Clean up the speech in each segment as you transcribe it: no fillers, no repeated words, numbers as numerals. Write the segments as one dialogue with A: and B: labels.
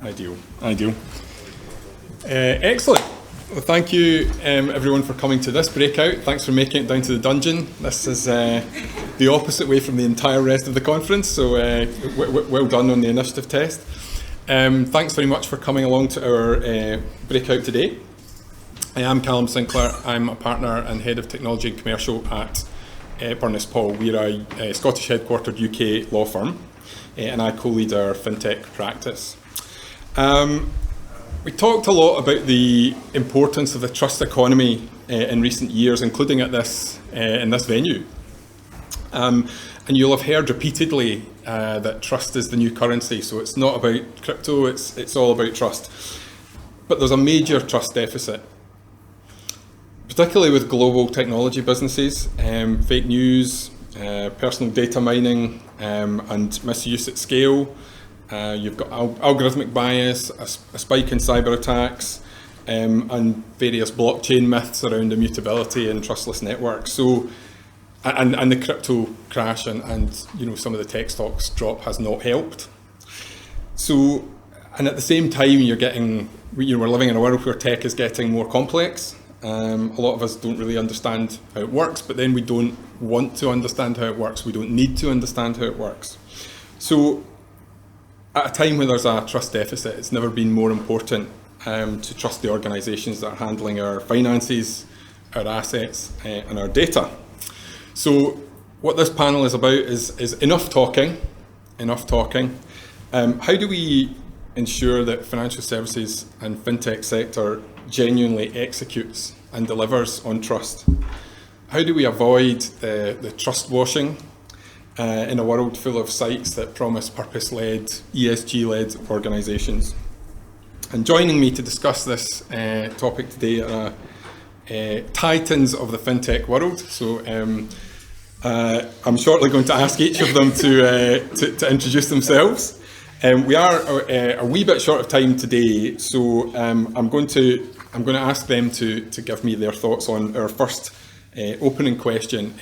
A: Ideal. Excellent. Well, thank you everyone for coming to this breakout. Thanks for making it down to the dungeon. This is the opposite way from the entire rest of the conference, so well done on the initiative test. Thanks very much for coming along to our breakout today. I am Callum Sinclair. I'm a partner and head of technology and commercial at Burness Paull. We're a Scottish headquartered UK law firm, and I co-lead our Fintech practice. We talked a lot about the importance of the trust economy in recent years, including at this in this venue. And you'll have heard repeatedly that trust is the new currency. So it's not about crypto; it's all about trust. But there's a major trust deficit, particularly with global technology businesses, fake news, personal data mining, and misuse at scale. You've got algorithmic bias, a spike in cyber attacks, and various blockchain myths around immutability and trustless networks. So, and the crypto crash and some of the tech stocks drop has not helped. So, and at the same time, we're living in a world where tech is getting more complex. A lot of us don't really understand how it works, but then we don't want to understand how it works. We don't need to understand how it works. So, at a time when there's a trust deficit, it's never been more important to trust the organisations that are handling our finances, our assets, and our data. So what this panel is about is enough talking. How do we ensure that financial services and fintech sector genuinely executes and delivers on trust? How do we avoid the trust washing in a world full of sites that promise purpose-led, ESG-led organisations? And joining me to discuss this topic today are titans of the fintech world. So I'm shortly going to ask each of them to introduce themselves. We are a wee bit short of time today, so I'm going to ask them to give me their thoughts on our first opening question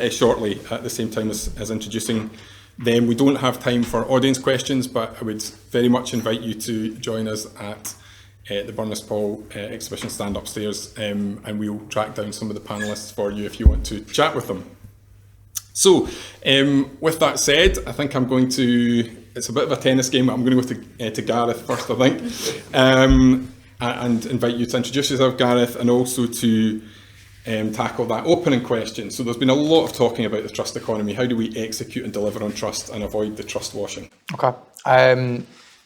A: shortly, at the same time as introducing them. We don't have time for audience questions, but I would very much invite you to join us at the Burness Paull exhibition stand upstairs, and we'll track down some of the panellists for you if you want to chat with them. So, with that said, I think it's a bit of a tennis game, but I'm going to go to Gareth first, I think, and invite you to introduce yourself, Gareth, and also to tackle that opening question. So there's been a lot of talking about the trust economy. How do we execute and deliver on trust and avoid the trust washing?
B: Okay.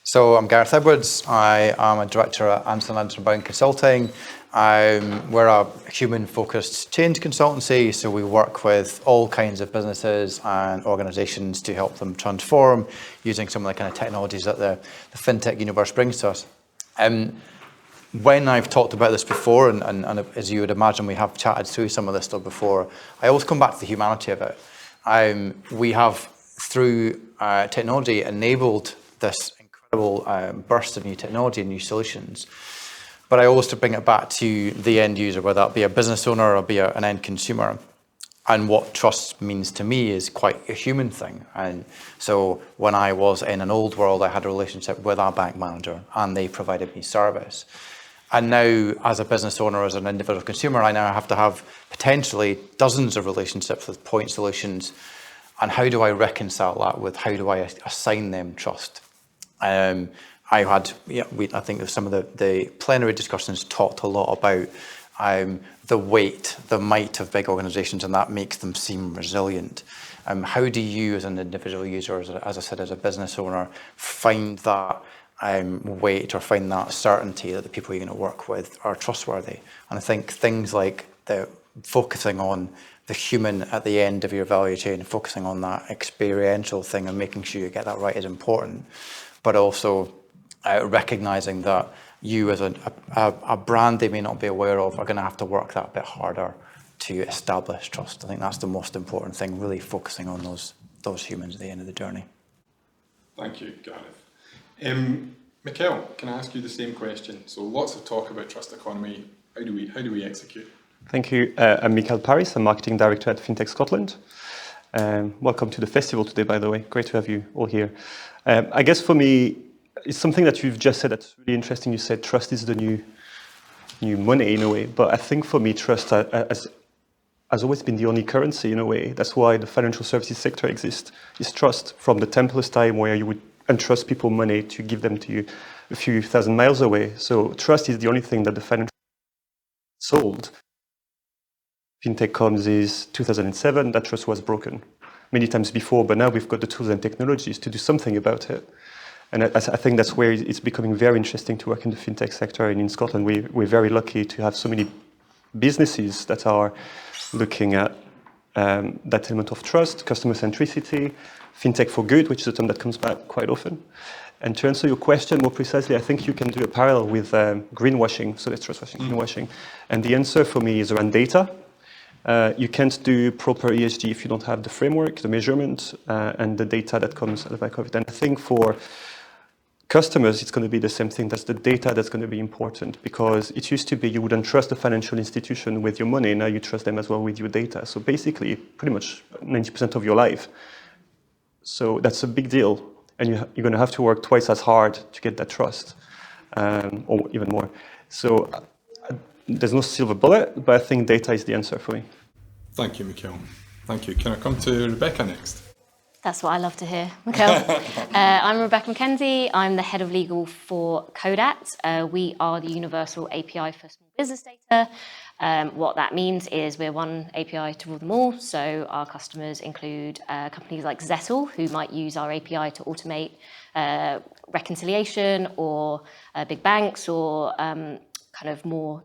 B: So I'm Gareth Edwards. I am a director at Untitled Consulting. We're a human-focused change consultancy, so we work with all kinds of businesses and organisations to help them transform using some of the kind of technologies that the fintech universe brings to us. When I've talked about this before, and as you would imagine, we have chatted through some of this stuff before, I always come back to the humanity of it. We have, through technology, enabled this incredible burst of new technology and new solutions. But I always to bring it back to the end user, whether that be a business owner or be an end consumer. And what trust means to me is quite a human thing. And so when I was in an old world, I had a relationship with our bank manager and they provided me service. And now, as a business owner, as an individual consumer, I now have to have potentially dozens of relationships with point solutions. And how do I reconcile that with how do I assign them trust? I think some of the plenary discussions talked a lot about the weight, the might of big organisations, and that makes them seem resilient. How do you, as an individual user, as I said, as a business owner, find that weight or find that certainty that the people you're going to work with are trustworthy? And I think things like focusing on the human at the end of your value chain, focusing on that experiential thing and making sure you get that right is important, but also recognising that you as a brand they may not be aware of are going to have to work that bit harder to establish trust. I think that's the most important thing, really focusing on those humans at the end of the journey.
A: Thank you, Gareth. Mickael, can I ask you the same question? So lots of talk about trust economy. How do we execute?
C: Thank you. I'm Mickael Paris. I'm marketing director at Fintech Scotland. Welcome to the festival today, by the way. Great to have you all here. I guess for me, it's something that you've just said that's really interesting. You said trust is the new money in a way, but I think for me, trust has always been the only currency in a way. That's why the financial services sector exists, is trust. From the Templars time where you would entrust people money to give them to you a few thousand miles away. So trust is the only thing that the financial sold. Fintech comes is 2007, that trust was broken many times before, but now we've got the tools and technologies to do something about it. And I think that's where it's becoming very interesting to work in the fintech sector. And in Scotland, we're very lucky to have so many businesses that are looking at that element of trust, customer centricity, fintech for good, which is a term that comes back quite often. And to answer your question more precisely, I think you can do a parallel with greenwashing, so that's trustwashing, greenwashing. And the answer for me is around data. You can't do proper ESG if you don't have the framework, the measurement, and the data that comes at the back of it. And I think for customers, it's going to be the same thing. That's the data that's going to be important, because it used to be you wouldn't trust a financial institution with your money. Now you trust them as well with your data. So basically, pretty much 90% of your life. So that's a big deal. And you're going to have to work twice as hard to get that trust, or even more. So there's no silver bullet, but I think data is the answer for me.
A: Thank you, Mickael. Thank you. Can I come to Rebecca next?
D: That's what I love to hear, Mickael. I'm Rebecca McKenzie. I'm the head of legal for Codat. We are the universal API for small business data. What that means is we're one API to rule them all. So our customers include companies like Zettel, who might use our API to automate reconciliation, or big banks, or kind of more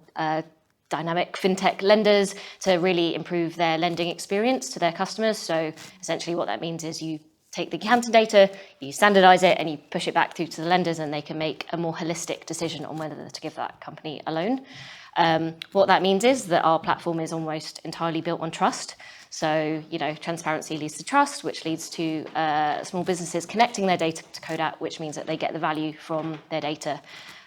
D: dynamic fintech lenders to really improve their lending experience to their customers. So essentially what that means is you take the accounting data, you standardize it, and you push it back through to the lenders, and they can make a more holistic decision on whether to give that company a loan. What that means is that our platform is almost entirely built on trust. So, transparency leads to trust, which leads to small businesses connecting their data to Codat, which means that they get the value from their data.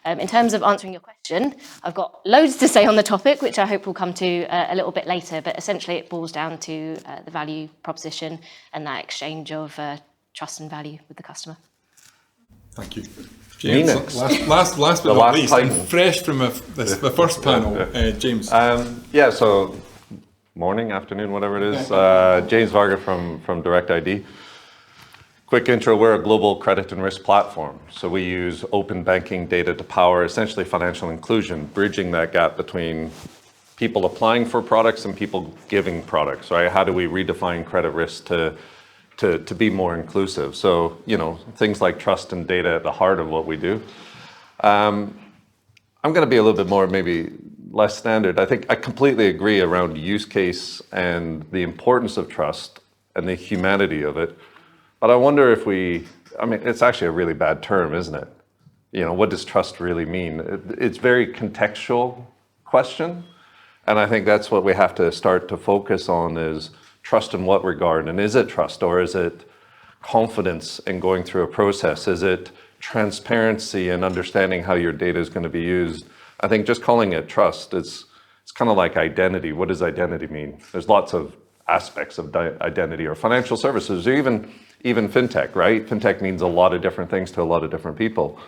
D: In terms of answering your question, I've got loads to say on the topic, which I hope we'll come to a little bit later, but essentially it boils down to the value proposition and that exchange of trust and value with the customer.
A: Thank you. James, last but not least, and fresh from the first panel, James.
E: So morning, afternoon, whatever it is. James Varga from DirectID. Quick intro, we're a global credit and risk platform. So we use open banking data to power essentially financial inclusion, bridging that gap between people applying for products and people giving products, right? How do we redefine credit risk to be more inclusive? So, things like trust and data at the heart of what we do. I'm going to be a little bit more, maybe less standard. I think I completely agree around use case and the importance of trust and the humanity of it. But I wonder if it's actually a really bad term, isn't it? What does trust really mean? It's very contextual question. And I think that's what we have to start to focus on is trust in what regard? And is it trust, or is it confidence in going through a process? Is it transparency and understanding how your data is going to be used? I think just calling it trust, it's kind of like identity. What does identity mean? There's lots of aspects of identity, or financial services, or even fintech, right? Fintech means a lot of different things to a lot of different people.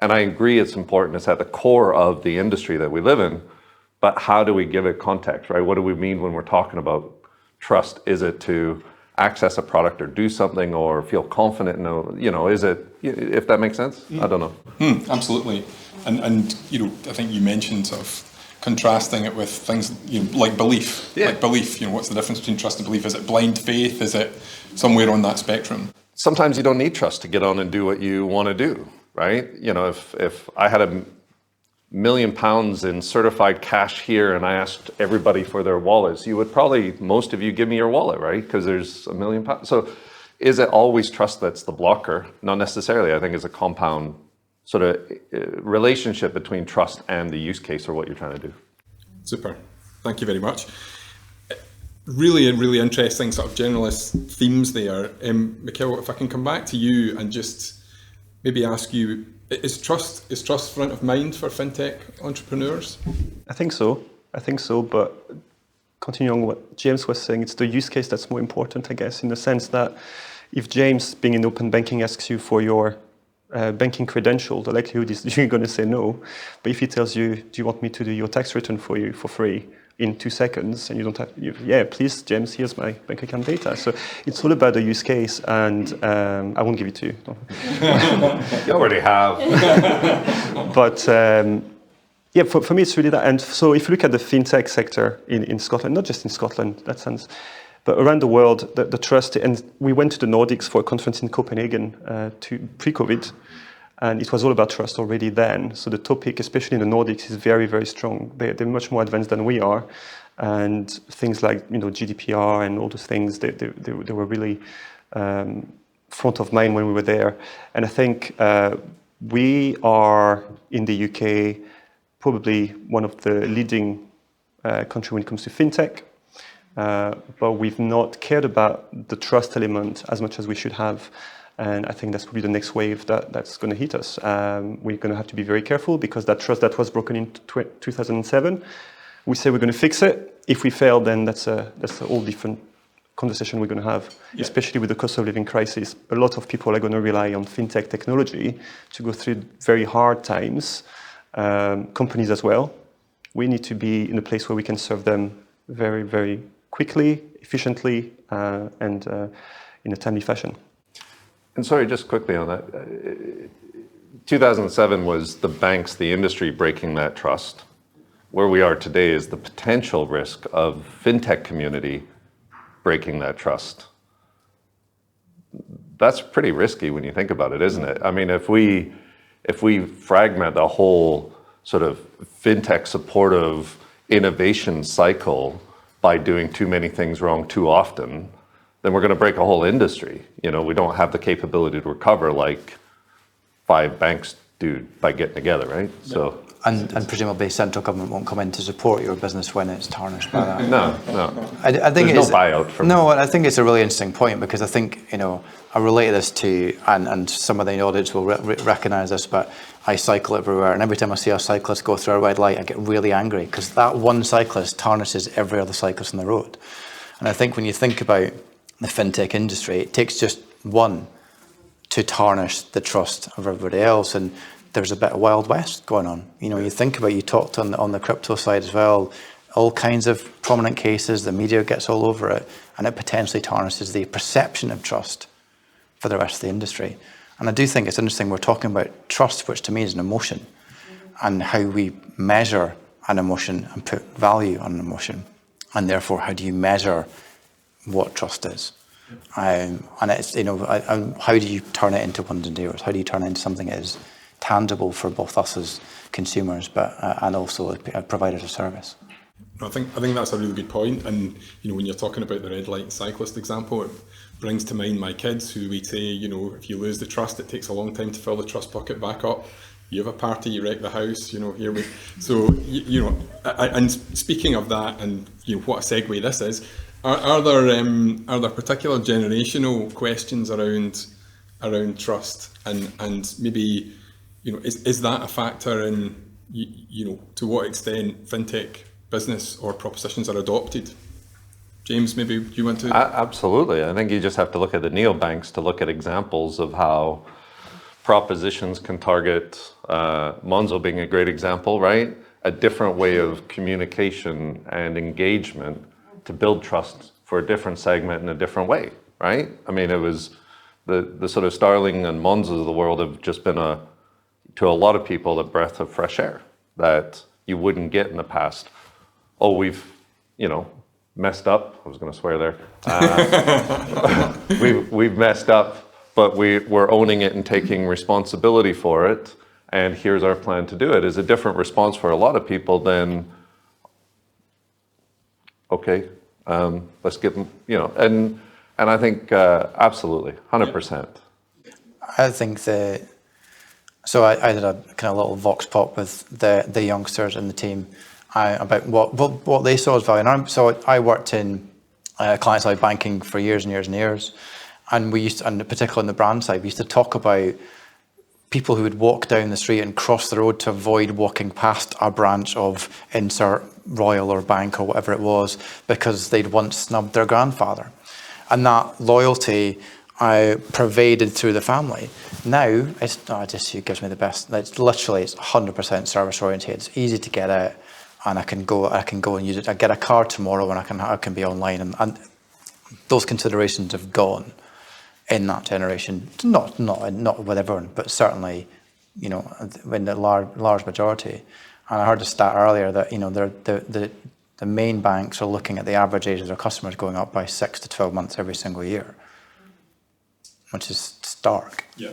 E: And I agree it's important. It's at the core of the industry that we live in, but how do we give it context, right? What do we mean when we're talking about trust? Is it to access a product or do something or feel confident? Is it, if that makes sense? I don't know.
A: Absolutely. And I think you mentioned sort of contrasting it with things like belief. Yeah. Like belief, what's the difference between trust and belief? Is it blind faith? Is it somewhere on that spectrum?
E: Sometimes you don't need trust to get on and do what you want to do, right? If I had £1 million in certified cash here and I asked everybody for their wallets, you would probably, most of you, give me your wallet, right? Because there's £1 million. So is it always trust that's the blocker? Not necessarily. I think it's a compound sort of relationship between trust and the use case or what you're trying to do.
A: Super. Thank you very much. Really interesting sort of generalist themes there. Mickael, if I can come back to you and just maybe ask you, is trust front of mind for fintech entrepreneurs?
C: I think so, but continuing on what James was saying, it's the use case that's more important, I guess, in the sense that if James, being in open banking, asks you for your banking credential, the likelihood is you're going to say no. But if he tells you, do you want me to do your tax return for you for free in 2 seconds, and you don't have, yeah, please, James, here's my bank account data. So it's all about the use case, and I won't give it to you.
E: You already have.
C: But yeah, for me, it's really that. And so if you look at the fintech sector in Scotland, not just in Scotland, in that sense, but around the world, the trust, and we went to the Nordics for a conference in Copenhagen pre-COVID, and it was all about trust already then. So the topic, especially in the Nordics, is very, very strong. They're much more advanced than we are. And things like, GDPR and all those things, they were really front of mind when we were there. And I think we are, in the UK, probably one of the leading countries when it comes to fintech. But we've not cared about the trust element as much as we should have. And I think that's probably the next wave that's going to hit us. We're going to have to be very careful, because that trust that was broken in 2007, we say we're going to fix it. If we fail, then that's a whole different conversation we're going to have, especially with the cost of living crisis. A lot of people are going to rely on fintech technology to go through very hard times. Companies as well. We need to be in a place where we can serve them very, very quickly, efficiently, and in a timely fashion.
E: And sorry, just quickly on that. 2007 was the banks, the industry breaking that trust. Where we are today is the potential risk of fintech community breaking that trust. That's pretty risky when you think about it, isn't it? I mean, if we fragment the whole sort of fintech supportive innovation cycle by doing too many things wrong too often, then we're going to break a whole industry. We don't have the capability to recover like 5 banks do by getting together, right? Yeah. So.
B: And presumably central government won't come in to support your business when it's tarnished by that.
E: No.
B: I think
E: there's no buyout from.
B: No, I think it's a really interesting point, because I think, I relate this to, and some of the audience will recognise this, but I cycle everywhere, and every time I see a cyclist go through a red light, I get really angry, because that one cyclist tarnishes every other cyclist on the road. And I think when you think about the fintech industry, it takes just one to tarnish the trust of everybody else, and there's a bit of Wild West going on. You think about, you talked on the crypto side as well, all kinds of prominent cases, the media gets all over it, and it potentially tarnishes the perception of trust for the rest of the industry. And I do think it's interesting, we're talking about trust, which to me is an emotion, and how we measure an emotion and put value on an emotion. And therefore, how do you measure what trust is? And it's, how do you turn it into ones and zeros? How do you turn it into something that is tangible for both us as consumers, but and also providers of service?
A: I think that's a really good point. And when you're talking about the red light cyclist example, it brings to mind my kids, who we say, if you lose the trust, it takes a long time to fill the trust bucket back up. You have a party, you wreck the house, here we. So and speaking of that, and what a segue this is. Are there particular generational questions around trust, and maybe is that a factor in to what extent fintech business or propositions are adopted? James, maybe you want to?
E: Absolutely. I think you just have to look at the neobanks to look at examples of how propositions can target, Monzo being a great example, right? A different way of communication and engagement to build trust for a different segment in a different way, right? I mean, it was the sort of Starling and Monzos of the world have just been to a lot of people, a breath of fresh air that you wouldn't get in the past. Oh, we've, messed up. I was going to swear there. We've messed up, but we're owning it and taking responsibility for it. And here's our plan to do it. Is a different response for a lot of people than, okay, let's give them, and I think absolutely, 100%.
B: I think so I did a kind of little vox pop with the youngsters in the team about what they saw as value. So I worked in client-side banking for years and years and years, and we used to, and particularly on the brand side, we used to talk about people who would walk down the street and cross the road to avoid walking past a branch of insert Royal or Bank or whatever it was, because they'd once snubbed their grandfather. And that loyalty pervaded through the family. Now, it gives me the best. It's 100% service oriented. It's easy to get it, and I can go and use it. I get a car tomorrow, and I can be online, and those considerations have gone in that generation. Not with everyone, but certainly, in the large majority. And I heard a stat earlier that the main banks are looking at the average age of their customers going up by 6 to 12 months every single year, which is stark.
A: Yeah.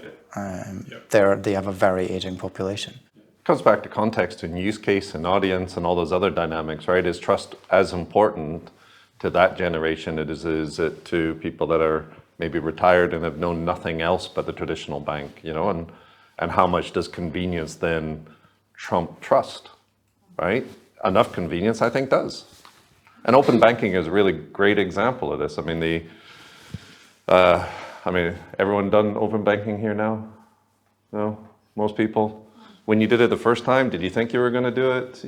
B: They have a very aging population.
E: It comes back to context and use case and audience and all those other dynamics, right? Is trust as important to that generation is it to people that are maybe retired and have known nothing else but the traditional bank, and how much does convenience then trump trust, right? Enough convenience, I think, does. And open banking is a really great example of this. I mean, everyone done open banking here now? No? Most people? When you did it the first time, did you think you were going to do it?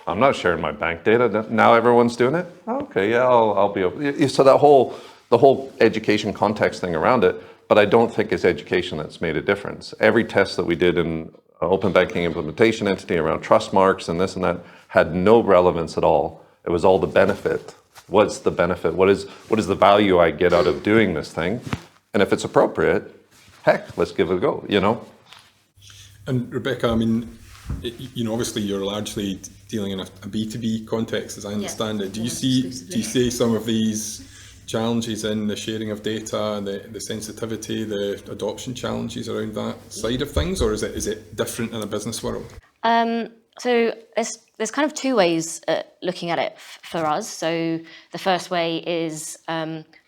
E: I'm not sharing my bank data. Now everyone's doing it? Okay, yeah, I'll be open. So the whole education context thing around it, but I don't think it's education that's made a difference. Every test that we did in open banking implementation entity around trust marks and this and that had no relevance at all. It was all the benefit. What's the benefit? What is the value I get out of doing this thing? And if it's appropriate, heck, let's give it a go,
A: And Rebecca, obviously you're largely dealing in a B2B context, as I understand it. Do you see some of these challenges in the sharing of data, the sensitivity, the adoption challenges around that side of things, or is it different in a business world?
D: So there's kind of two ways looking at it for us. So the first way is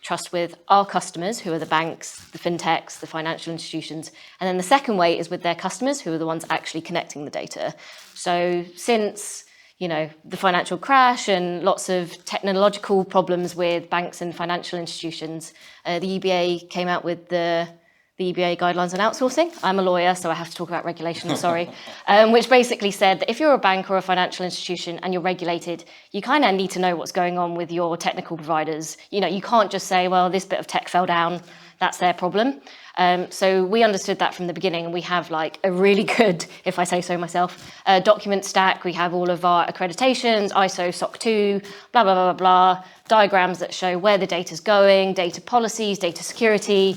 D: trust with our customers, who are the banks, the fintechs, the financial institutions. And then the second way is with their customers, who are the ones actually connecting the data. So since the financial crash and lots of technological problems with banks and financial institutions, the EBA came out with the Eba Guidelines and Outsourcing. I'm a lawyer, so I have to talk about regulation, I'm sorry, which basically said that if you're a bank or a financial institution and you're regulated, you kind of need to know what's going on with your technical providers. You can't just say, well, this bit of tech fell down, that's their problem. So we understood that from the beginning, and we have a really good, if I say so myself, document stack. We have all of our accreditations, ISO, SOC 2, blah, blah, blah, blah, blah, diagrams that show where the data's going, data policies, data security,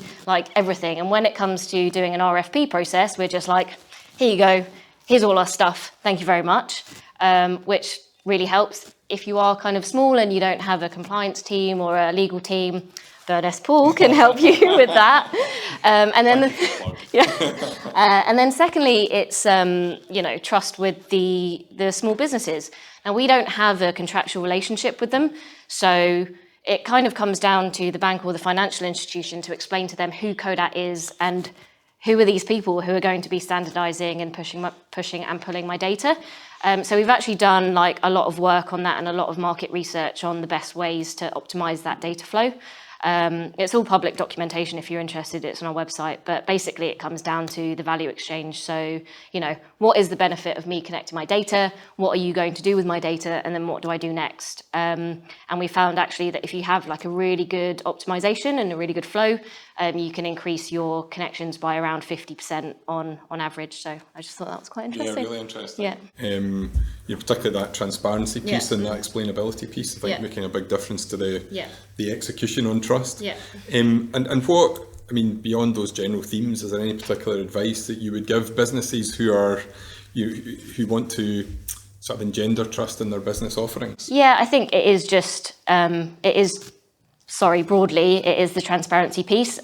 D: everything. And when it comes to doing an RFP process, we're just here you go, here's all our stuff, thank you very much, which really helps. If you are kind of small and you don't have a compliance team or a legal team, Burness Paull can help you with that. And then secondly, it's trust with the small businesses. Now, we don't have a contractual relationship with them, so it kind of comes down to the bank or the financial institution to explain to them who Codat is and who are these people who are going to be standardizing and pushing and pulling my data. So we've actually done a lot of work on that and a lot of market research on the best ways to optimize that data flow. It's all public documentation if you're interested, it's on our website, but basically it comes down to the value exchange. So, what is the benefit of me connecting my data? What are you going to do with my data? And then what do I do next? And we found actually that if you have a really good optimization and a really good flow, you can increase your connections by around 50% on average. So I just thought that was quite interesting.
A: Yeah, really interesting.
D: Yeah.
A: Particularly that transparency piece and that explainability piece, I think making a big difference to the execution on trust.
D: Yeah.
A: And what, beyond those general themes, is there any particular advice that you would give businesses who want to sort of engender trust in their business offerings?
D: Yeah, I think it is just, broadly, it is the transparency piece.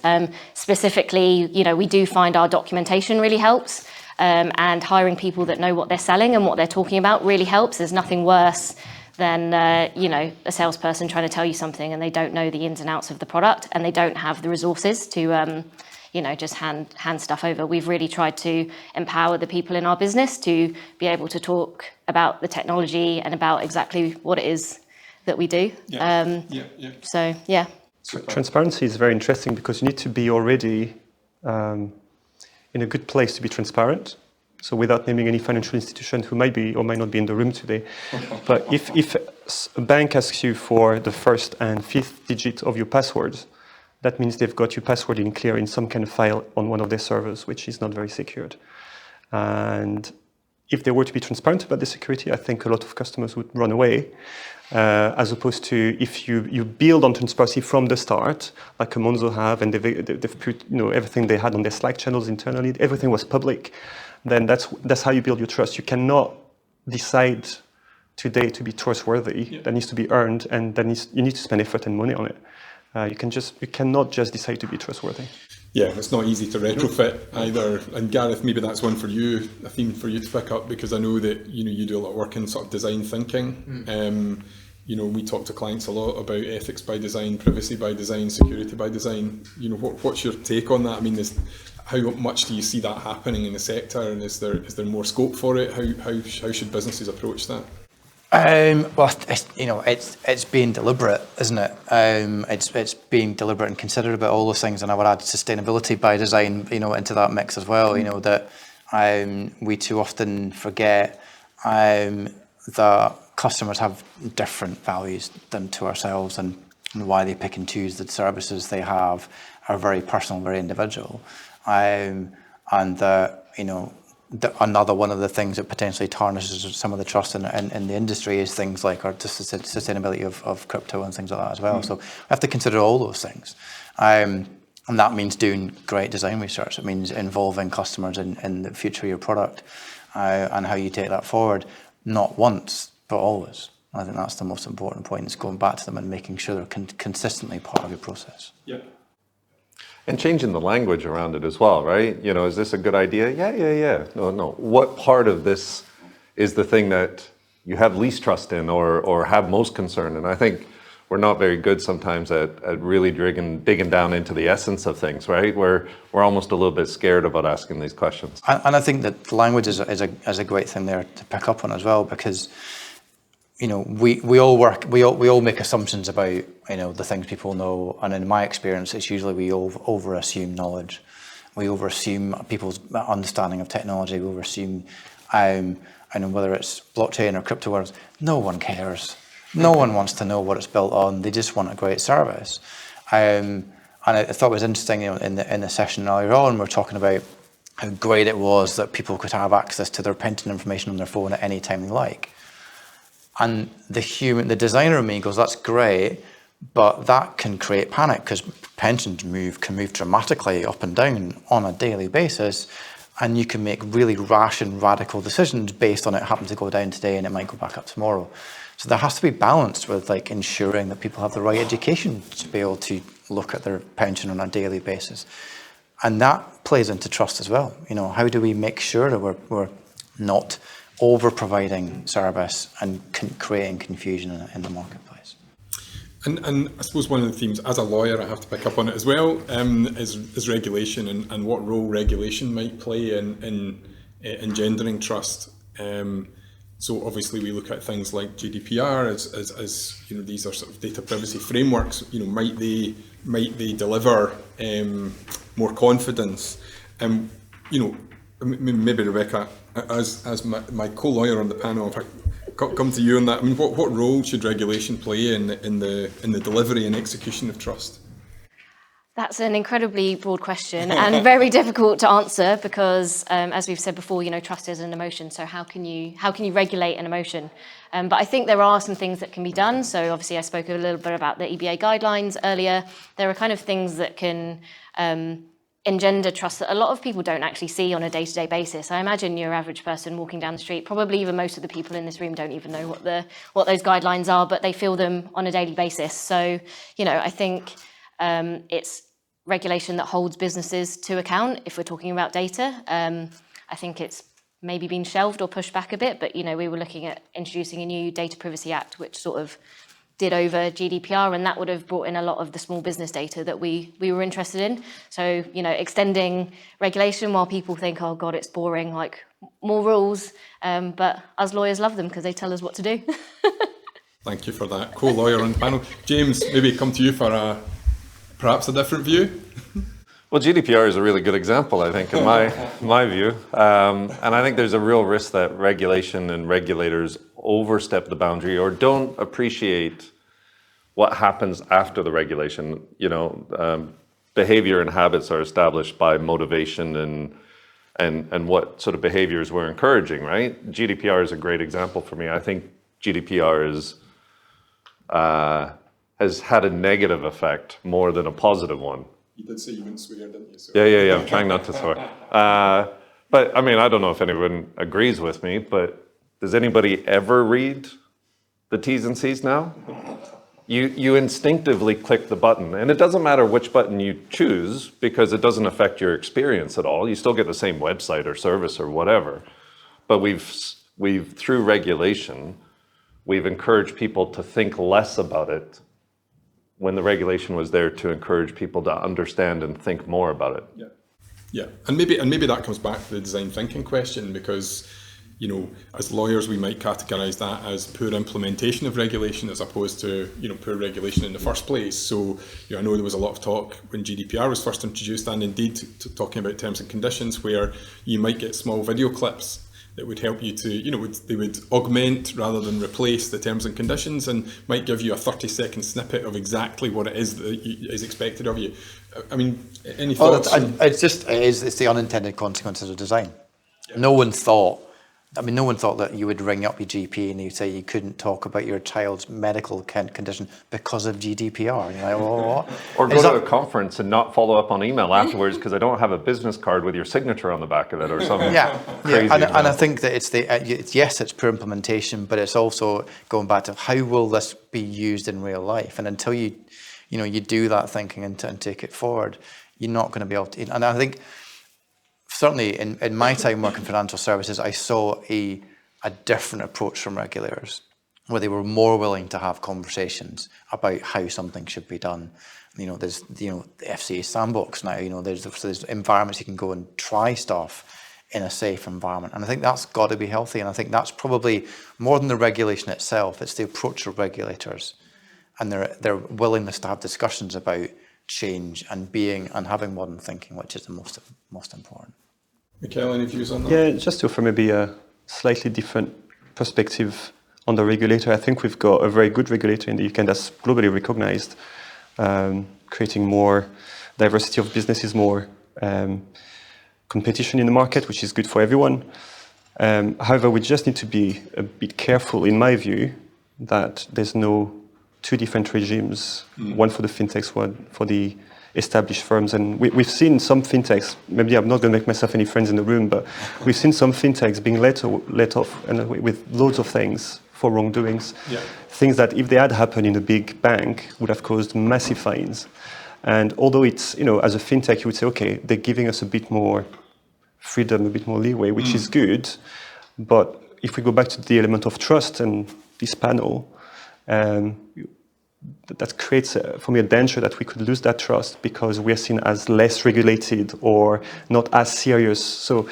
D: Specifically, we do find our documentation really helps, and hiring people that know what they're selling and what they're talking about really helps. There's nothing worse than, a salesperson trying to tell you something and they don't know the ins and outs of the product and they don't have the resources to, just hand stuff over. We've really tried to empower the people in our business to be able to talk about the technology and about exactly what it is that we do. So, yeah.
C: Transparency is very interesting because you need to be already in a good place to be transparent. So without naming any financial institution who might be or might not be in the room today. But if a bank asks you for the first and fifth digit of your passwords, that means they've got your password in clear in some kind of file on one of their servers, which is not very secured. And if they were to be transparent about the security, I think a lot of customers would run away, as opposed to if you build on transparency from the start, like Monzo have, and they've put everything they had on their Slack channels internally, everything was public, then that's how you build your trust. You cannot decide today to be trustworthy. Yeah. That needs to be earned, and you need to spend effort and money on it. You cannot just decide to be trustworthy.
A: Yeah, it's not easy to retrofit either. And Gareth, maybe that's one for you, a theme for you to pick up, because I know that you do a lot of work in sort of design thinking. We talk to clients a lot about ethics by design, privacy by design, security by design. What's your take on that? I mean, how much do you see that happening in the sector, and is there more scope for it? How should businesses approach that?
B: Well, it's being deliberate, isn't it? It's being deliberate and considerate about all those things, and I would add sustainability by design, into that mix as well. That we too often forget that customers have different values than to ourselves, and why they pick and choose the services they have are very personal, very individual, and that another one of the things that potentially tarnishes some of the trust in the industry is things like the sustainability of crypto and things like that as well. So we have to consider all those things. And that means doing great design research. It means involving customers in the future of your product and how you take that forward, not once, but always. I think that's the most important point, is going back to them and making sure they're consistently part of your process.
A: Yeah.
E: And changing the language around it as well, right? Is this a good idea? Yeah. No. What part of this is the thing that you have least trust in or have most concern? And I think we're not very good sometimes at really digging down into the essence of things, right? We're almost a little bit scared about asking these questions.
B: And I think that the language is a great thing there to pick up on as well, because we all make assumptions about the things people know, and in my experience, it's usually we over assume knowledge, we over assume people's understanding of technology, we over assume, and whether it's blockchain or crypto words, no one cares, no one wants to know what it's built on, they just want a great service. And I thought it was interesting, in the session earlier on, we're talking about how great it was that people could have access to their pension information on their phone at any time they like. And the designer in me goes, that's great, but that can create panic, because pensions can move dramatically up and down on a daily basis, and you can make really rash and radical decisions based on it happening to go down today and it might go back up tomorrow. So there has to be balance with ensuring that people have the right education to be able to look at their pension on a daily basis. And that plays into trust as well. How do we make sure that we're not over-providing service and creating confusion in the marketplace?
A: And I suppose one of the themes, as a lawyer, I have to pick up on it as well, is regulation and what role regulation might play in engendering trust. So obviously we look at things like GDPR as these are sort of data privacy frameworks. Might they deliver more confidence? Maybe Rebecca, as my co-lawyer on the panel, if I come to you on that, what role should regulation play in the delivery and execution of trust?
D: That's an incredibly broad question and very difficult to answer, because, as we've said before, trust is an emotion. So how can you regulate an emotion? But I think there are some things that can be done. So obviously, I spoke a little bit about the EBA guidelines earlier. There are kind of things that can engender trust that a lot of people don't actually see on a day-to-day basis. I imagine your average person walking down the street, probably even most of the people in this room, don't even know what those guidelines are, but they feel them on a daily basis. So, I think it's regulation that holds businesses to account if we're talking about data. I think it's maybe been shelved or pushed back a bit, but we were looking at introducing a new Data Privacy Act, which sort of did over GDPR, and that would have brought in a lot of the small business data that we were interested in. So, extending regulation while people think, oh God, it's boring, like more rules. But us lawyers love them because they tell us what to do.
A: Thank you for that. Co-lawyer on the panel. James, maybe come to you for perhaps a different view.
E: Well, GDPR is a really good example, I think, in my view. And I think there's a real risk that regulation and regulators overstep the boundary or don't appreciate what happens after the regulation. Behavior and habits are established by motivation and what sort of behaviors we're encouraging, right? GDPR is a great example for me. I think GDPR has had a negative effect more than a positive one.
A: You did say you wouldn't swear, didn't you? So.
E: Yeah. I'm trying not to swear. But I mean, I don't know if anyone agrees with me, but does anybody ever read the T's and C's now? You instinctively click the button, and it doesn't matter which button you choose because it doesn't affect your experience at all. You still get the same website or service or whatever. But we've through regulation, we've encouraged people to think less about it when the regulation was there to encourage people to understand and think more about it.
A: Yeah, and maybe that comes back to the design thinking question, because as lawyers, we might categorise that as poor implementation of regulation as opposed to, poor regulation in the first place. So, I know there was a lot of talk when GDPR was first introduced, and indeed talking about terms and conditions, where you might get small video clips that would help you to, they would augment rather than replace the terms and conditions, and might give you a 30-second snippet of exactly what it is that is expected of you. I mean, any thoughts?
B: It's the unintended consequences of design. Yeah. No one thought that you would ring up your GP and you'd say you couldn't talk about your child's medical condition because of GDPR. You're like, well, what?
E: Or go to a conference and not follow up on email afterwards because I don't have a business card with your signature on the back of it or something. Crazy.
B: And I think that it's poor implementation, but it's also going back to how will this be used in real life? And until you do that thinking and take it forward, you're not going to be able to. And I think, certainly in my time working in financial services, I saw a different approach from regulators, where they were more willing to have conversations about how something should be done. There's the FCA sandbox now. There's environments you can go and try stuff in a safe environment, and I think that's got to be healthy. And I think that's probably more than the regulation itself. It's the approach of regulators and their willingness to have discussions about change and having modern thinking, which is the most important.
A: Mickael, any views on that?
C: Yeah, just to offer maybe a slightly different perspective on the regulator. I think we've got a very good regulator in the UK that's globally recognized, creating more diversity of businesses, more competition in the market, which is good for everyone. However, we just need to be a bit careful, in my view, that there's no two different regimes, one for the fintechs, one for the established firms. And we've seen some fintechs, maybe I'm not going to make myself any friends in the room, but we've seen some fintechs being let off and with loads of things for wrongdoings. Yeah. Things that if they had happened in a big bank would have caused massive fines. And although it's, as a fintech, you would say, okay, they're giving us a bit more freedom, a bit more leeway, which is good. But if we go back to the element of trust and this panel, that creates, for me, a danger that we could lose that trust because we are seen as less regulated or not as serious. So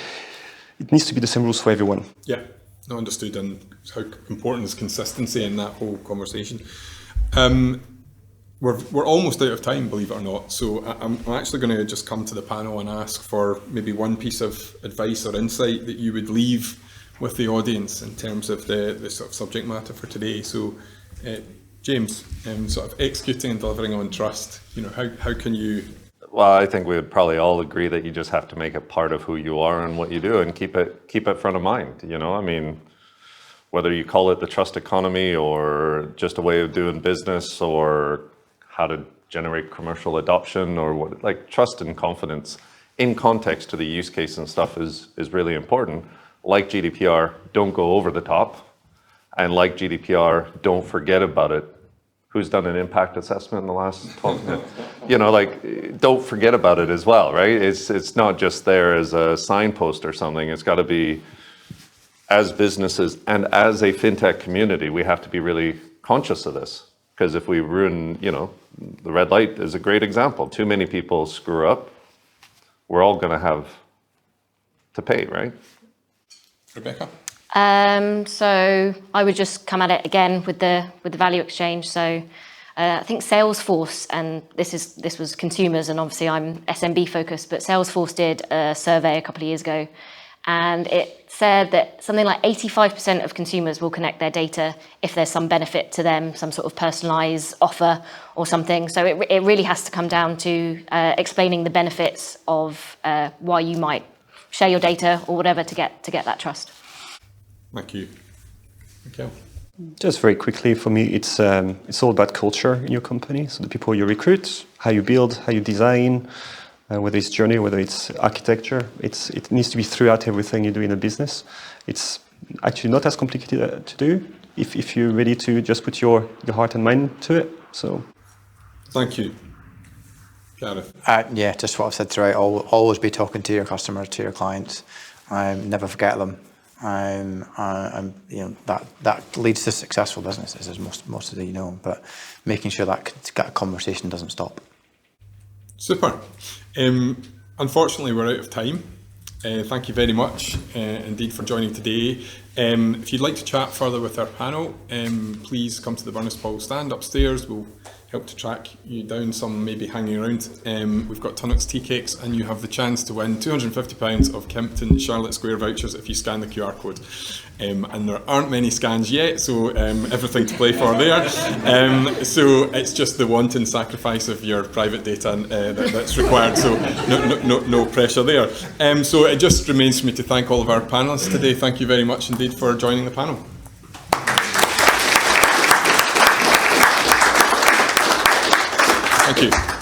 C: it needs to be the same rules for everyone.
A: Yeah, no, understood. And how important is consistency in that whole conversation. We're almost out of time, believe it or not. So I'm actually going to just come to the panel and ask for maybe one piece of advice or insight that you would leave with the audience in terms of the sort of subject matter for today. So, James, sort of executing and delivering on trust, how can you...
E: Well, I think we would probably all agree that you just have to make it part of who you are and what you do and keep it front of mind, I mean, whether you call it the trust economy or just a way of doing business or how to generate commercial adoption or what, like trust and confidence in context to the use case and stuff is really important. Like GDPR, don't go over the top. And like GDPR, don't forget about it. Who's done an impact assessment in the last 12 minutes? Don't forget about it as well, right? It's not just there as a signpost or something. It's got to be, as businesses and as a fintech community, we have to be really conscious of this. Because if we ruin, the red light is a great example. Too many people screw up. We're all going to have to pay, right?
A: Rebecca?
D: So I would just come at it again with the value exchange. So I think Salesforce, and this was consumers, and obviously I'm SMB focused, but Salesforce did a survey a couple of years ago, and it said that something like 85% of consumers will connect their data if there's some benefit to them, some sort of personalised offer or something. So it really has to come down to explaining the benefits of why you might share your data or whatever to get that trust.
A: Thank you. Mickael.
C: Just very quickly, for me, it's all about culture in your company. So the people you recruit, how you build, how you design, whether it's journey, whether it's architecture, it needs to be throughout everything you do in a business. It's actually not as complicated to do if you're ready to just put your heart and mind to it. So,
A: thank you. Gareth.
B: Yeah, just what I've said throughout. Always be talking to your customers, to your clients. Never forget them. That leads to successful businesses, as most of you know. But making sure that conversation doesn't stop.
A: Super. Unfortunately, we're out of time. Thank you very much indeed for joining today. If you'd like to chat further with our panel, please come to the Burness Paull stand upstairs. We'll help to track you down, some maybe hanging around. We've got Tunnock's tea cakes, and you have the chance to win £250 of Kempton Charlotte Square vouchers if you scan the QR code. And there aren't many scans yet, so everything to play for there. So it's just the wanton sacrifice of your private data that's required, so no pressure there. So it just remains for me to thank all of our panellists today. Thank you very much indeed for joining the panel. Thank you.